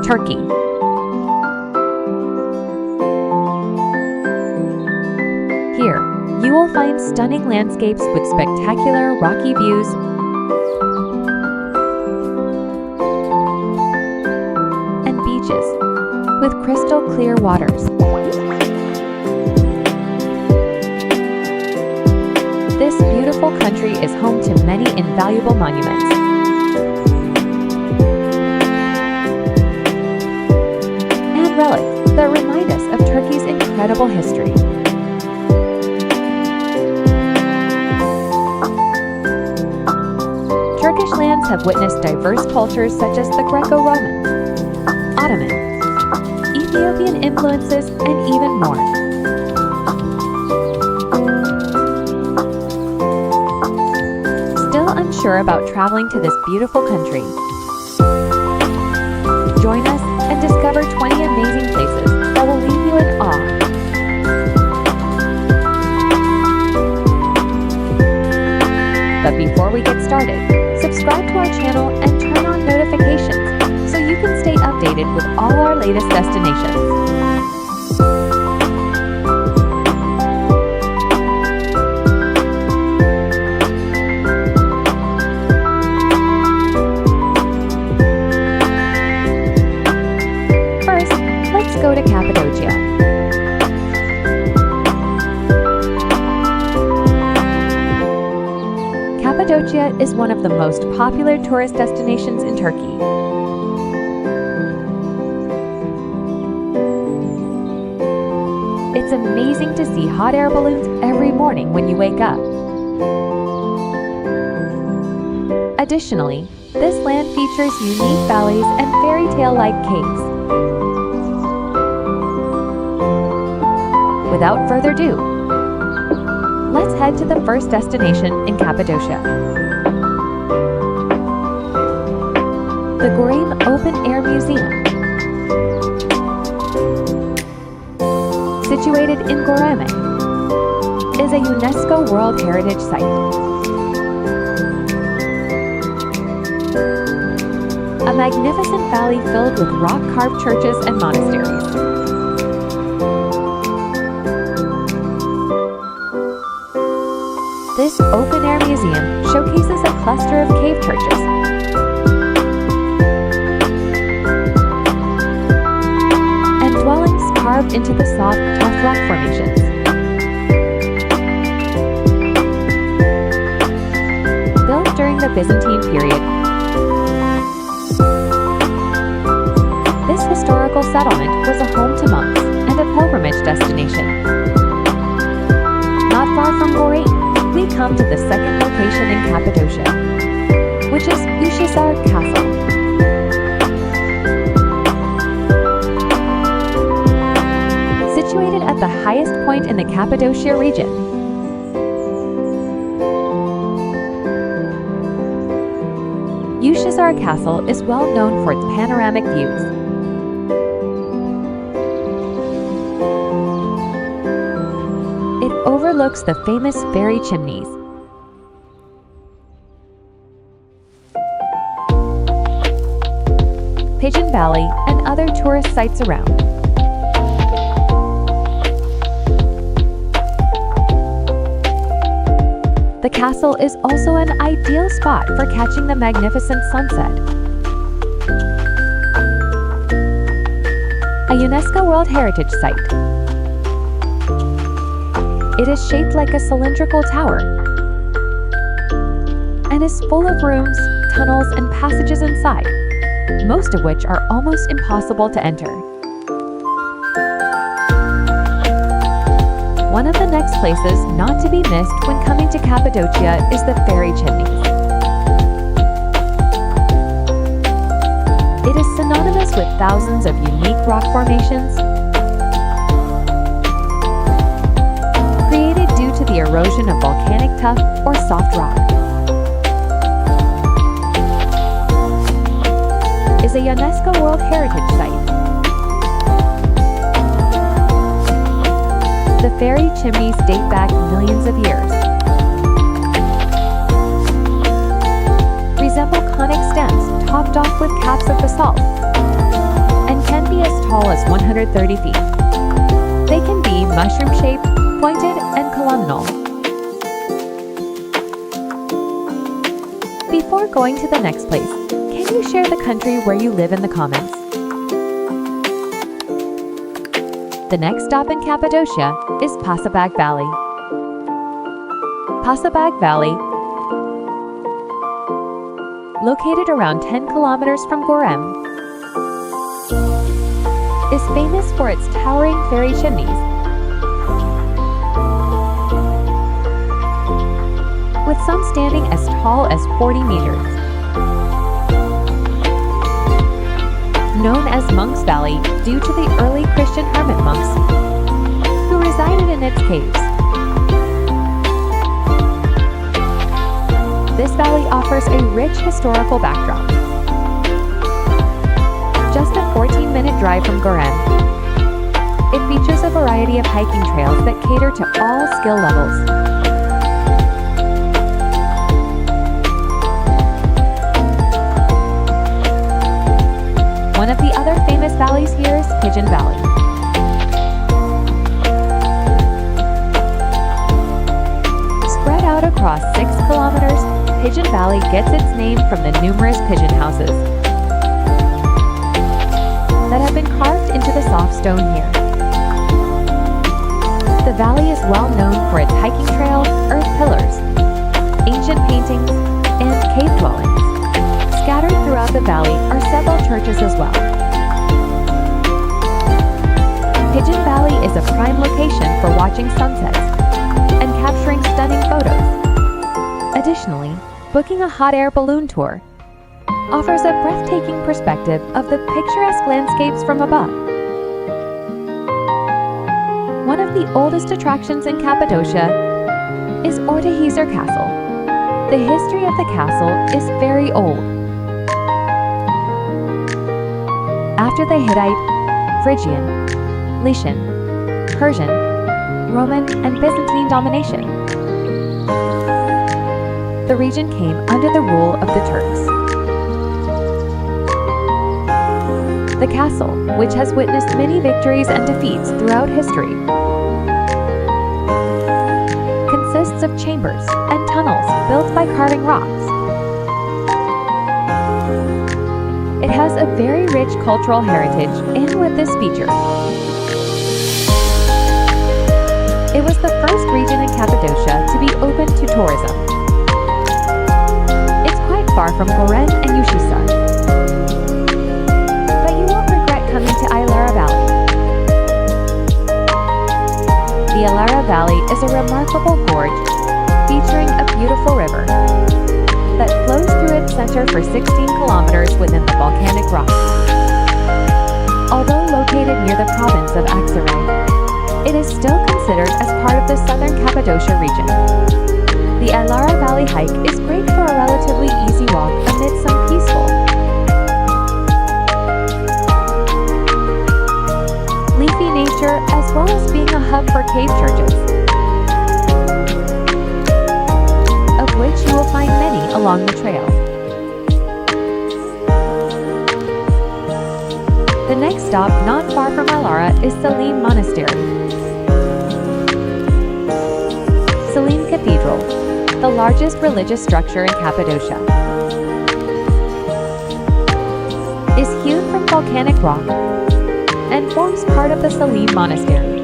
Turkey. Here, you will find stunning landscapes with spectacular rocky views, and beaches with crystal clear waters. This beautiful country is home to many invaluable monuments. And relics that remind us of Turkey's incredible history. Turkish lands have witnessed diverse cultures such as the Greco-Roman, Ottoman, Ethiopian influences, and even more. Still unsure about traveling to this beautiful country? Join us and discover 20 amazing places that will leave you in awe. But before we get started, subscribe to our channel and turn on notifications so you can stay updated with all our latest destinations. First, let's go to Cappadocia. Cappadocia is one of the most popular tourist destinations in Turkey. It's amazing to see hot air balloons every morning when you wake up. Additionally, this land features unique valleys and fairy tale-like caves. Without further ado, let's head to the first destination in Cappadocia. The Göreme Open-Air Museum. Situated in Goreme, is a UNESCO World Heritage Site. A magnificent valley filled with rock-carved churches and monasteries. This open-air museum showcases a cluster of cave churches, and dwellings carved into the soft, tough rock formations. Built during the Byzantine period, this historical settlement was a home to monks and a pilgrimage destination. Not far from Goreme, we come to the second location in Cappadocia, which is Uçhisar Castle. Situated at the highest point in the Cappadocia region, Uçhisar Castle is well known for its panoramic views. It overlooks the famous fairy Chimneys. Pigeon Valley, and other tourist sites around. The castle is also an ideal spot for catching the magnificent sunset. A UNESCO World Heritage Site. It is shaped like a cylindrical tower and is full of rooms, tunnels, and passages inside, most of which are almost impossible to enter. One of the next places not to be missed when coming to Cappadocia is the fairy Chimneys. It is synonymous with thousands of unique rock formations created due to the erosion of volcanic tuff or soft rock. Is a UNESCO World Heritage Site. The fairy chimneys date back millions of years. Resemble conic stems topped off with caps of basalt. be as tall as 130 feet. They can be mushroom-shaped, pointed, and columnal. Before going to the next place, can you share the country where you live in the comments? The next stop in Cappadocia is Pasabag Valley. Pasabag Valley, located around 10 kilometers from Goreme, is famous for its towering fairy chimneys, with some standing as tall as 40 meters. Known as Monk's Valley due to the early Christian hermit monks who resided in its caves. This valley offers a rich historical backdrop. Just a 14-minute drive from Göreme, it features a variety of hiking trails that cater to all skill levels. One of the other famous valleys here is Pigeon Valley. Spread out across 6 kilometers, Pigeon Valley gets its name from the numerous pigeon houses that have been carved into the soft stone here. The valley is well known for its hiking trails, earth pillars, ancient paintings, and cave dwellings. Scattered throughout the valley are several churches as well. Pigeon Valley is a prime location for watching sunsets and capturing stunning photos. Additionally, booking a hot air balloon tour offers a breathtaking perspective of the picturesque landscapes from above. One of the oldest attractions in Cappadocia is Ortahisar Castle. The history of the castle is very old. After the Hittite, Phrygian, Lycian, Persian, Roman, and Byzantine domination, the region came under the rule of the Turks. The castle, which has witnessed many victories and defeats throughout history, consists of chambers and tunnels built by carving rocks. It has a very rich cultural heritage and with this feature. It was the first region in Cappadocia to be open to tourism. It's quite far from Goreme and Uçhisar, but you won't regret coming to Ihlara Valley. The Ihlara Valley is a remarkable gorge featuring a beautiful river that flows through its center for 16 kilometers within the volcanic rock. Although located near the province of Uskudar, it is still considered as part of the southern Cappadocia region. The Ihlara Valley hike is great for a relatively easy walk amid some peaceful, leafy nature as well as being a hub for cave churches, of which you will find many along the trail. The next stop, not far from Ihlara, is Selime Monastery. Selime Cathedral, the largest religious structure in Cappadocia, is hewn from volcanic rock and forms part of the Selime Monastery.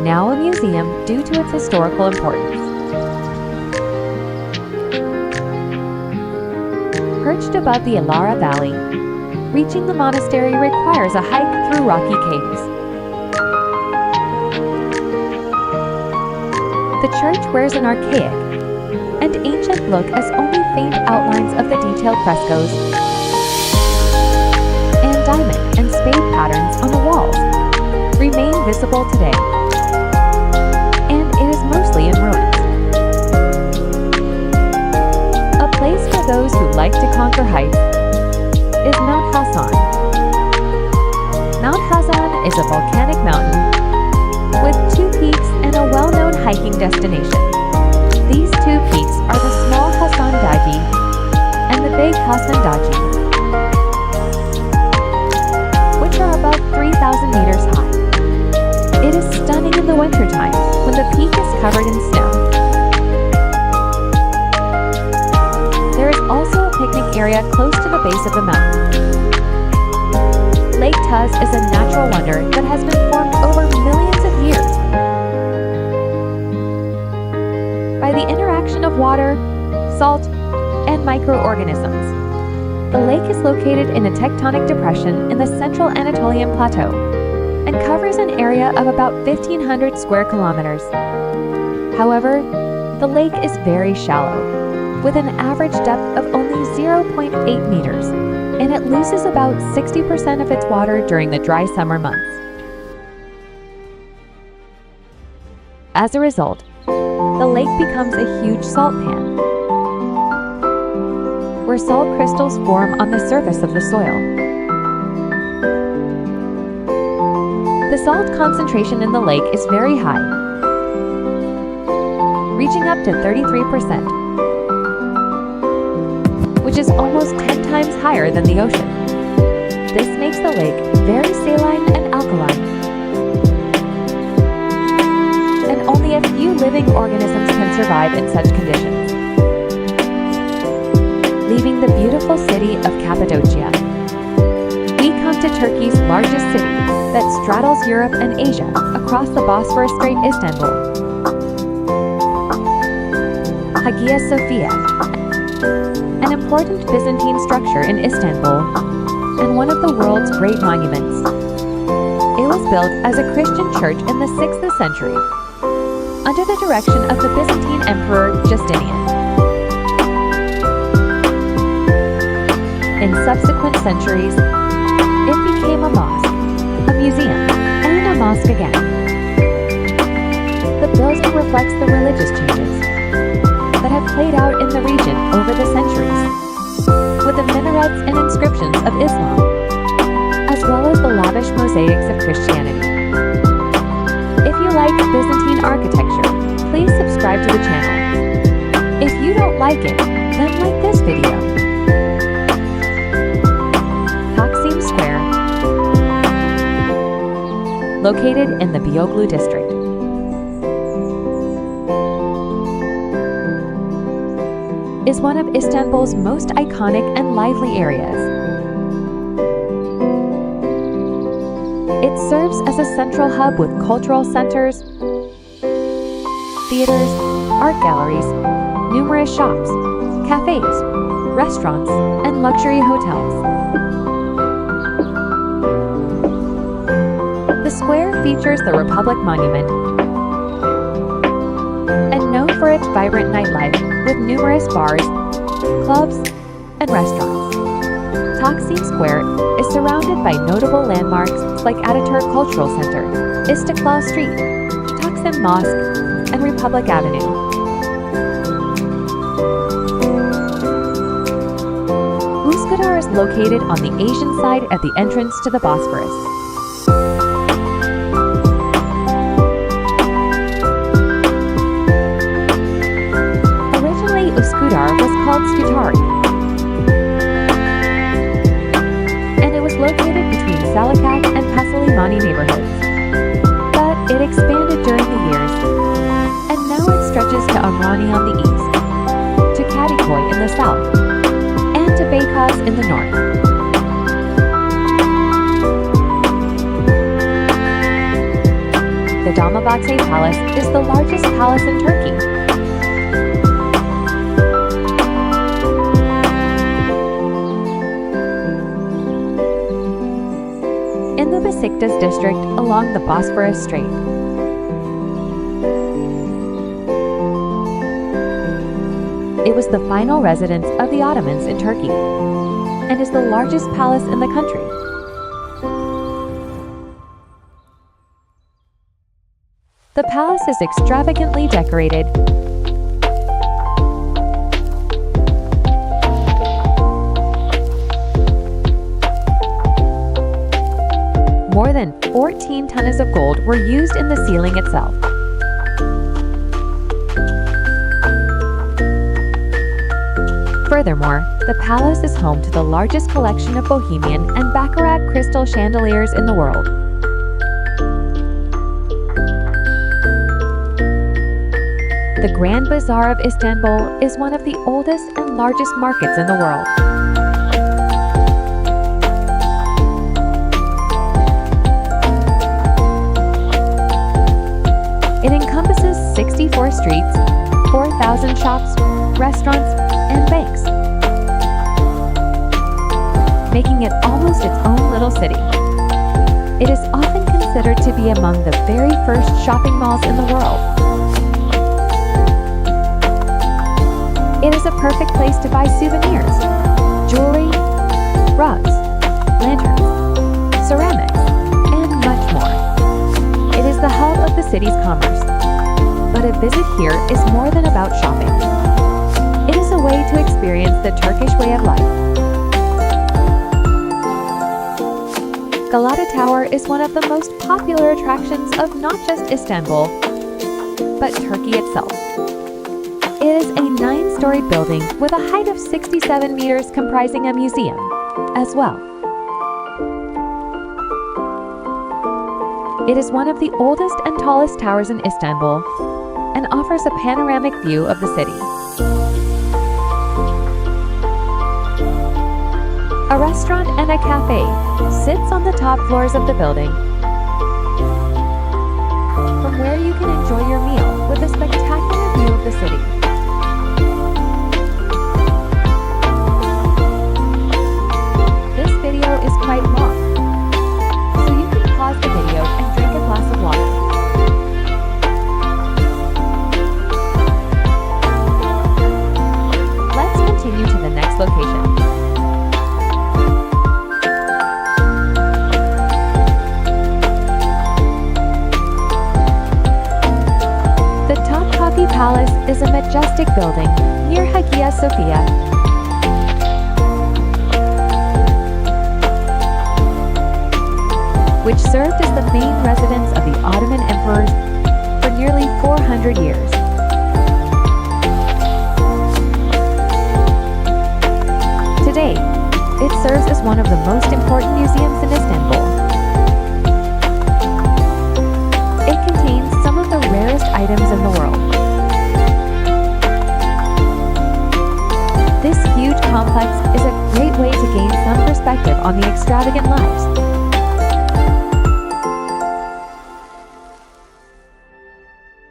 Now a museum due to its historical importance. Perched above the Ihlara Valley, reaching the monastery requires a hike through rocky caves. The church wears an archaic and ancient look as only faint outlines of the detailed frescoes and diamond and spade patterns on the walls remain visible today, and it is mostly in ruins. A place for those who like to conquer heights is Mount Hasan. Mount Hasan is a volcanic mountain with 2 peaks and a well-known hiking destination. These 2 peaks are the small Hasan Daji and the big Hasan Daji. It is stunning in the wintertime when the peak is covered in snow. There is also a picnic area close to the base of the mountain. Lake Tuz is a natural wonder that has been formed over millions of years. By the interaction of water, salt, and microorganisms. The lake is located in a tectonic depression in the central Anatolian plateau and covers an area of about 1,500 square kilometers. However, the lake is very shallow, with an average depth of only 0.8 meters, and it loses about 60% of its water during the dry summer months. As a result, the lake becomes a huge salt pan, where salt crystals form on the surface of the soil. The salt concentration in the lake is very high, reaching up to 33%, which is almost 10 times higher than the ocean. This makes the lake very saline and alkaline, and only a few living organisms can survive in such conditions. Leaving the beautiful city of Cappadocia, we come to Turkey's largest city that straddles Europe and Asia across the Bosphorus Strait, Istanbul. Hagia Sophia, an important Byzantine structure in Istanbul and one of the world's great monuments. It was built as a Christian church in the 6th century under the direction of the Byzantine Emperor Justinian. In subsequent centuries, it became a mosque, a museum, and a mosque again. The building reflects the religious changes that have played out in the region over the centuries, with the minarets and inscriptions of Islam, as well as the lavish mosaics of Christianity. If you like Byzantine architecture, please subscribe to the channel. If you don't like it, then like this video. Taksim Square, located in the Beyoğlu district. Is one of Istanbul's most iconic and lively areas. It serves as a central hub with cultural centers, theaters, art galleries, numerous shops, cafes, restaurants, and luxury hotels. The square features the Republic Monument and known for its vibrant nightlife with numerous bars, clubs, and restaurants. Taksim Square is surrounded by notable landmarks like Ataturk Cultural Center, Istiklal Street, Taksim Mosque, and Republic Avenue. Uskudar is located on the Asian side at the entrance to the Bosphorus. Uskudar was called Scutari, and it was located between Salakak and Pasalimani neighborhoods. But it expanded during the years, and now it stretches to Amrani on the east, to Kadikoy in the south, and to Beykoz in the north. The Dolmabahce Palace is the largest palace in Turkey. In the Besiktas district along the Bosphorus Strait. It was the final residence of the Ottomans in Turkey and is the largest palace in the country. The palace is extravagantly decorated more than 14 tons of gold were used in the ceiling itself. Furthermore, the palace is home to the largest collection of Bohemian and Baccarat crystal chandeliers in the world. The Grand Bazaar of Istanbul is one of the oldest and largest markets in the world. It encompasses 64 streets, 4,000 shops, restaurants, and banks, making it almost its own little city. It is often considered to be among the very first shopping malls in the world. It is a perfect place to buy souvenirs, jewelry, rugs, lanterns, ceramics, and much more. It is the hub of the city's commerce, but a visit here is more than about shopping. It is a way to experience the Turkish way of life. Galata Tower is one of the most popular attractions of not just Istanbul, but Turkey itself. It is a 9-story building with a height of 67 meters comprising a museum as well. It is one of the oldest and tallest towers in Istanbul and offers a panoramic view of the city. A restaurant and a cafe sits on the top floors of the building, from where you can enjoy your meal with a spectacular view of the city. This video is quite long, so you can pause the video and drink a glass of water. Let's continue to the next location. The Topkapi Palace is a majestic building near Hagia Sophia. Which served as the main residence of the Ottoman emperors for nearly 400 years. Today, it serves as one of the most important museums in Istanbul. It contains some of the rarest items in the world. This huge complex is a great way to gain some perspective on the extravagant lives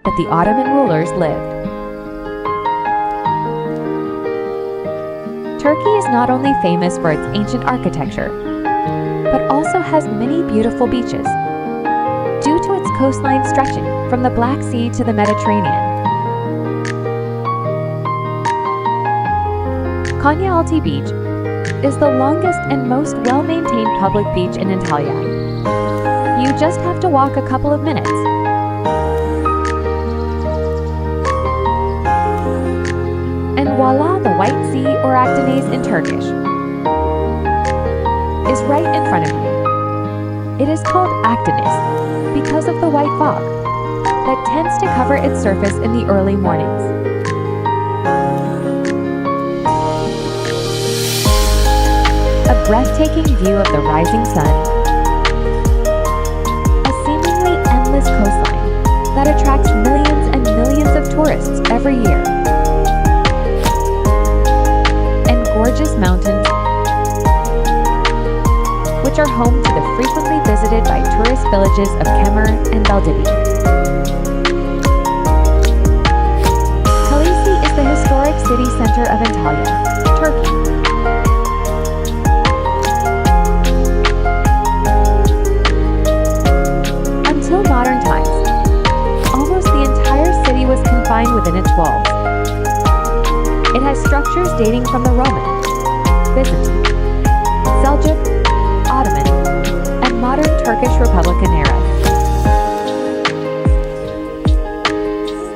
that the Ottoman rulers lived. Turkey is not only famous for its ancient architecture, but also has many beautiful beaches, due to its coastline stretching from the Black Sea to the Mediterranean. Konyaaltı Beach is the longest and most well-maintained public beach in Antalya. You just have to walk a couple of minutes. And voila, the White Sea, or Akdeniz in Turkish, is right in front of you. It is called Akdeniz because of the white fog that tends to cover its surface in the early mornings. A breathtaking view of the rising sun, a seemingly endless coastline that attracts millions and millions of tourists every year, and gorgeous mountains, which are home to the frequently visited by tourist villages of Kemer and Beldibi. Kalesi is the historic city center of Antalya, Turkey. Until modern times, almost the entire city was confined within its walls. It has structures dating from the Roman, Byzantine, Seljuk, Ottoman, and modern Turkish Republican eras.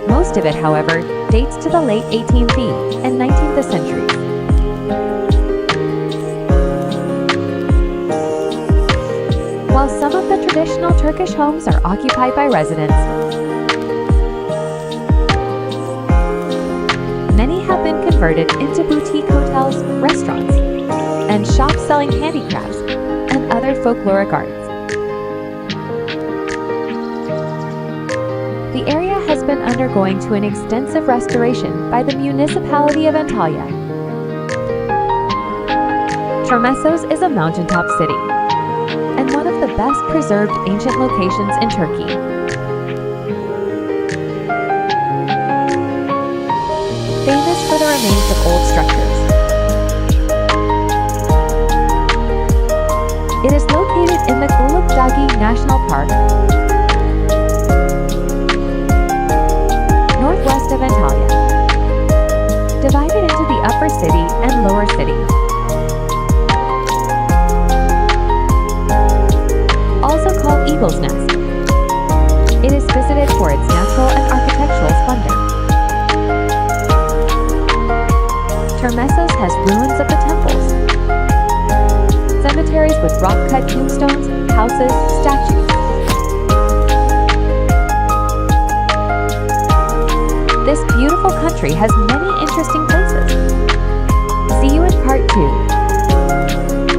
Most of it, however, dates to the late 18th and 19th centuries. While some of the traditional Turkish homes are occupied by residents, many have been converted into boutique hotels, restaurants, and shops selling handicrafts and other folkloric arts. The area has been undergoing to an extensive restoration by the municipality of Antalya. Termessos is a mountaintop city and one of the best preserved ancient locations in Turkey. Famous for the remains of old structures. It is located in the Gulukdagi National Park, northwest of Antalya, divided into the upper city and lower city. Also called Eagle's Nest, it is visited for its natural and architectural splendor. Termessos has ruins of the temples, cemeteries with rock-cut tombstones, houses, statues. This beautiful country has many interesting places. See you in part 2.